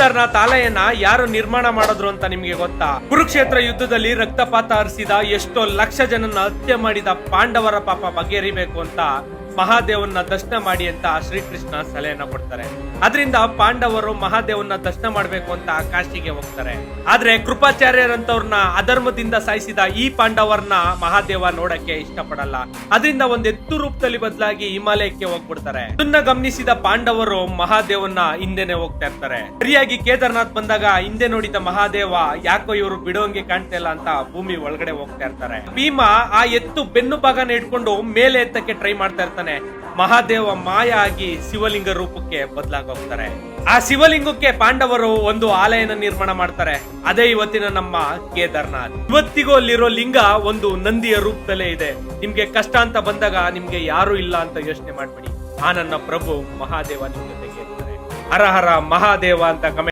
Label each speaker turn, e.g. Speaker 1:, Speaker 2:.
Speaker 1: ಕೇದಾರ್ನಾಥ್ ಆಲಯನ ಯಾರು ನಿರ್ಮಾಣ ಮಾಡಿದ್ರು ಅಂತ ನಿಮ್ಗೆ ಗೊತ್ತಾ? ಕುರುಕ್ಷೇತ್ರ ಯುದ್ಧದಲ್ಲಿ ರಕ್ತಪಾತ ಹರಿಸಿದ ಎಷ್ಟೋ ಲಕ್ಷ ಜನನ ಹತ್ಯೆ ಮಾಡಿದ ಪಾಂಡವರ ಪಾಪ ಬಗೆಹರಿಬೇಕು ಅಂತ ಮಹಾದೇವನ ದರ್ಶನ ಮಾಡಿ ಅಂತ ಶ್ರೀಕೃಷ್ಣ ಸಲಹೆಯನ್ನ ಕೊಡ್ತಾರೆ. ಅದರಿಂದ ಪಾಂಡವರು ಮಹಾದೇವನ ದರ್ಶನ ಮಾಡ್ಬೇಕು ಅಂತ ಕಾಶಿಗೆ ಹೋಗ್ತಾರೆ. ಆದ್ರೆ ಕೃಪಾಚಾರ್ಯರಂತವ್ರನ್ನ ಅಧರ್ಮದಿಂದ ಸಾಯಿಸಿದ ಈ ಪಾಂಡವರನ್ನ ಮಹಾದೇವ ನೋಡಕ್ಕೆ ಇಷ್ಟಪಡಲ್ಲ. ಅದರಿಂದ ಒಂದ್ ಎತ್ತು ರೂಪದಲ್ಲಿ ಬದಲಾಗಿ ಹಿಮಾಲಯಕ್ಕೆ ಹೋಗ್ಬಿಡ್ತಾರೆ. ಇದನ್ನ ಗಮನಿಸಿದ ಪಾಂಡವರು ಮಹಾದೇವನ ಹಿಂದೆನೆ ಹೋಗ್ತಾ ಇರ್ತಾರೆ. ಸರಿಯಾಗಿ ಕೇದಾರ್ನಾಥ್ ಬಂದಾಗ ಹಿಂದೆ ನೋಡಿದ ಮಹಾದೇವ ಯಾಕೋ ಇವರು ಬಿಡೋಂಗೆ ಕಾಣ್ತಾ ಇಲ್ಲ ಅಂತ ಭೂಮಿ ಒಳಗಡೆ ಹೋಗ್ತಾ ಇರ್ತಾರೆ. ಭೀಮ ಆ ಎತ್ತು ಬೆನ್ನು ಭಾಗನ ಇಟ್ಕೊಂಡು ಮೇಲೆ ಎತ್ತಕ್ಕೆ ಟ್ರೈ ಮಾಡ್ತಾ ಇರ್ತಾನೆ. ಮಹಾದೇವ ಮಾಯ ಆಗಿ ಶಿವಲಿಂಗ ರೂಪಕ್ಕೆ ಬದಲಾಗೋಗ್ತಾರೆ. ಆ ಶಿವಲಿಂಗಕ್ಕೆ ಪಾಂಡವರು ಒಂದು ಆಲಯನ ನಿರ್ಮಾಣ ಮಾಡ್ತಾರೆ. ಅದೇ ಇವತ್ತಿನ ನಮ್ಮ ಕೇದಾರ್ನಾಥ್. ಇವತ್ತಿಗೂ ಅಲ್ಲಿರೋ ಲಿಂಗ ಒಂದು ನಂದಿಯ ರೂಪದಲ್ಲೇ ಇದೆ. ನಿಮ್ಗೆ ಕಷ್ಟ ಅಂತ ಬಂದಾಗ ನಿಮ್ಗೆ ಯಾರು ಇಲ್ಲ ಅಂತ ಯೋಚನೆ ಮಾಡ್ಬೇಡಿ. ಆ ನನ್ನ ಪ್ರಭು ಮಹಾದೇವ ನಿಮ್ ಜೊತೆಗೆ ಇರ್ತಾರೆ. ಹರ ಹರ ಮಹಾದೇವ ಅಂತ ಕಮೆಂಟ್